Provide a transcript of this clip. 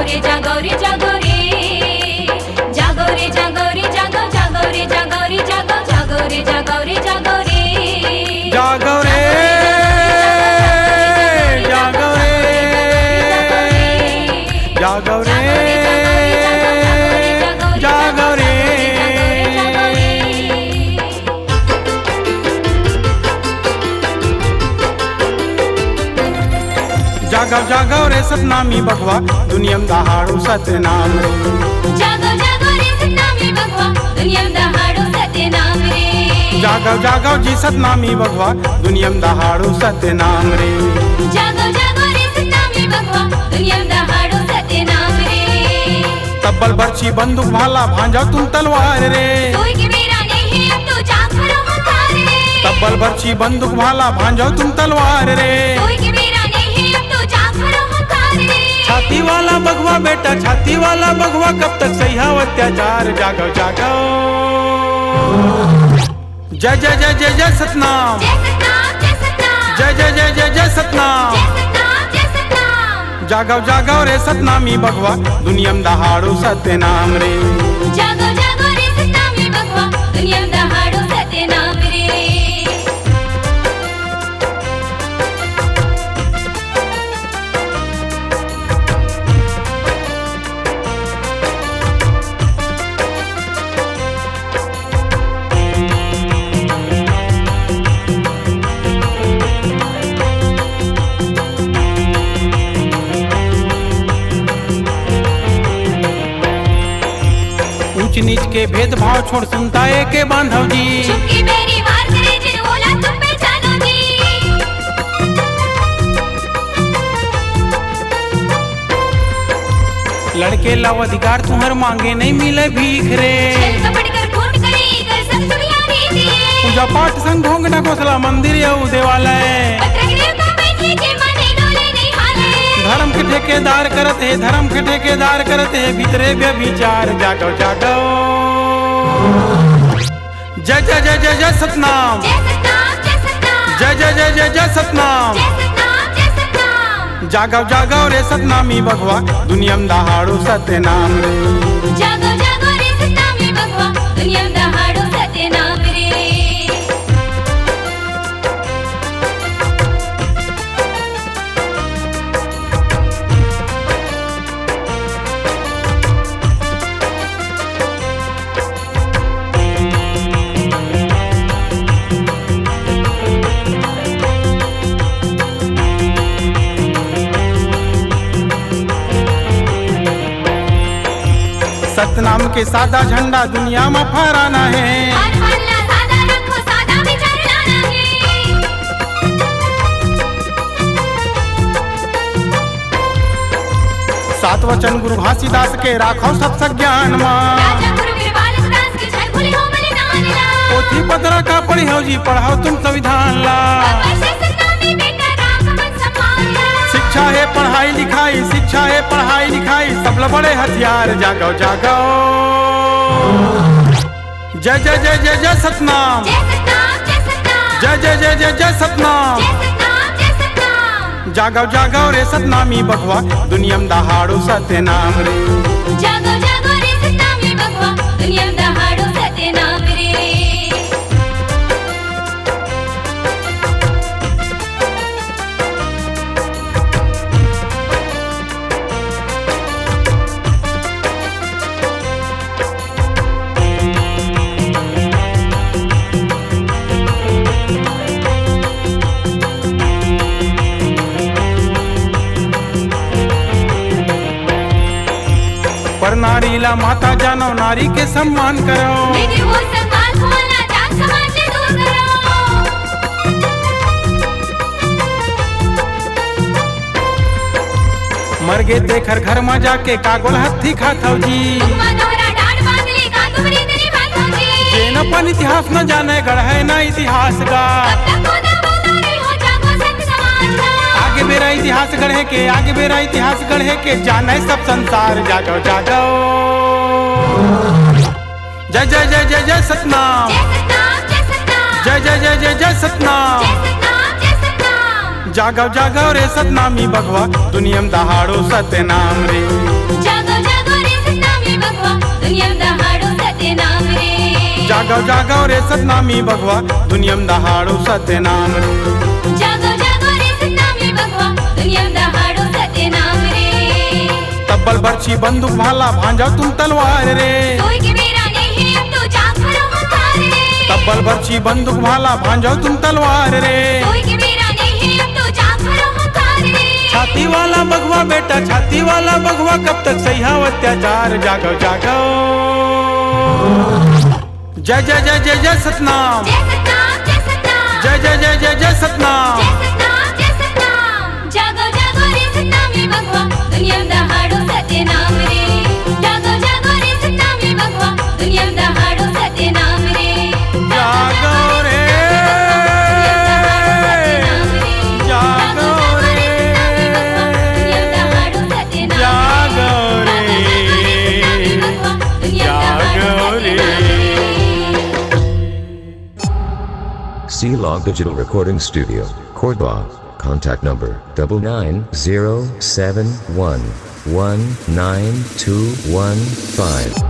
रे जागो रे जागो रे जागो रे जागो रे जागो जागो रे जागो रे जागो जागो रे जागो रे जागो रे जागो रे जागो रे जागो रे जागो रे जागो जागो रे सतनामी बघवा दुनियम दहाड़ो सतनाम रे जागो जागो रे सतनामी बघवा दुनियम दहाड़ो सतनाम रे जागो जागो जी सतनामी बघवा दुनियम दहाड़ो सतनाम रे जागो जागो रे सतनामी बघवा दुनियम दहाड़ो सतनाम रे तब्बल बर्छी बंदूक भाला भांजा तुम तलवार रे सोई के मेरा नहीं अब तो जाग खड़ो हकार रे तब्बल बर्छी बंदूक भाला भांजा तुम तलवार रे सोई के मेरा नहीं अब तो जाग खड़ो हकार रे छाती वाला बघवा बेटा छाती वाला बघवा कब तक सही अत्याचार जागो जागो जय जय जय जय जय सतनाम जय सतनाम जय सतनाम जय जय जय जय जय सतनाम जय सतनाम जय सतनाम जागो जागो रे सतनामी बघवा दुनियम दहाड़ो सतनाम रे जागो जागो रे सतनामी बघवा दुनियम दहाड़ो सतनाम रे ऊंच नीच के भेदभाव छोड़ सुनता है के बांधव जी चुपके मेरी वार करे जिन बोला तुम पहचानो जी लड़के लव अधिकार तुम्हार मांगे नहीं मिले भीख रे छल कपट कर खून करे कर सब दुनिया रे दिए पूजा पाठ संग ढोंगना घोसला मंदिर या देवालय पत्रगृह को बैठे के मने डोले नहीं हाले धर्म के ठेकेदार करत है धर्म के ठेकेदार करत है भीतरे व्यभिचार जागो जागो जय जय जय जय जय सतनाम जय सतनाम जय सतनाम जय जय जय जय जय सतनाम जय सतनाम जय सतनाम जागो जागो रे सतनामी बघवा दुनियम दहाड़ो सतनाम रे जागो जागो रे सतनामी बघवा दुनियम दहाड़ो सतनाम रे सतनाम के सादा झंडा दुनिया में फहराना है हर हल्ला सादा रखो सादा विचार लाना है सात वचन गुरु घासीदास के राखो सत्संग ज्ञान मा राजा गुरु बिरबालक दास की जय भूली हो बलिदान ला पोथी पतरा का पढ़ी हो जी पढ़ाओ तुम संविधान ला बाबा से सतनामी बेटा राम मन संभाल ला शिक्षा है पढ़ाई लिखाई शिक्षा है पढ़ाई लिखाई सब बड़े हथियार जागो जागो जय जय जय जय जय सतनाम जय सतनाम जय सतनाम जय जय जय जय जय सतनाम जय सतनाम जय सतनाम जागो जागो रे सतनामी बघवा दुनियम दहाड़ो सतनाम रे जागो जागो रे सतनामी बघवा दुनियम दहाड़ो सतनाम रे पर नारीला माता जानो नारी के सम्मान करो बेटी वो सम्मान खोलना जात समाज से दूर करो मर गे देखर घर में जाके कागोल हत्थी खाथव जी तुम दोहरा डांड बांध ले का तुम्हारी तेरी बात हो जी जेन अपन इतिहास न जाने गढ़े न इतिहास का कब तक होना बोला नहीं हो जागो सत्य समाज का आगे बेरा इतिहास गढ़े के आगे बेरा इतिहास गढ़े के जाने सब संसार जागो जागो जय जय जय जय जय सतनाम जय सतनाम जय सतनाम जय जय जय जय जय सतनाम जय सतनाम जय सतनाम जागव जागव रे सतनामी भगवा दुनियम दहाड़ो सतनाम रे जागो जागो रे सतनामी भगवा दुनियम दहाड़ो सतनाम रे जागव जागव रे सतनामी भगवा दुनियम दहाड़ो सतनाम रे जागो जागो रे सतनामी भगवा दुनियम दहाड़ो सतनाम रे तब्बल बर्छी बंदूक भाला भांजाओ तुम तलवार रे कोई के मेरा नहीं अब तो जाग करो हंकार रे तब्बल बर्छी बंदूक भाला भांजाओ तुम तलवार रे कोई के मेरा नहीं अब तो जाग करो हंकार रे छाती वाला भगवा बेटा छाती वाला भगवा कब तक सही अत्याचार जागो जागो जय जय जय जय जय सतनाम जय सतनाम जय सतनाम जय जय जय जय जय सतनाम जय सतनाम जय सतनाम जागो जागो रे सतनामी भगवा दुनियम दहाड़ो सतनाम रे जागो जागो रे सतनामी भगवा दुनियम दहाड़ो सतनाम रे जागो रे जागो रे जागो रे जागो रे C-Log Digital Recording Studio, Cordoba. Contact number 9907119215.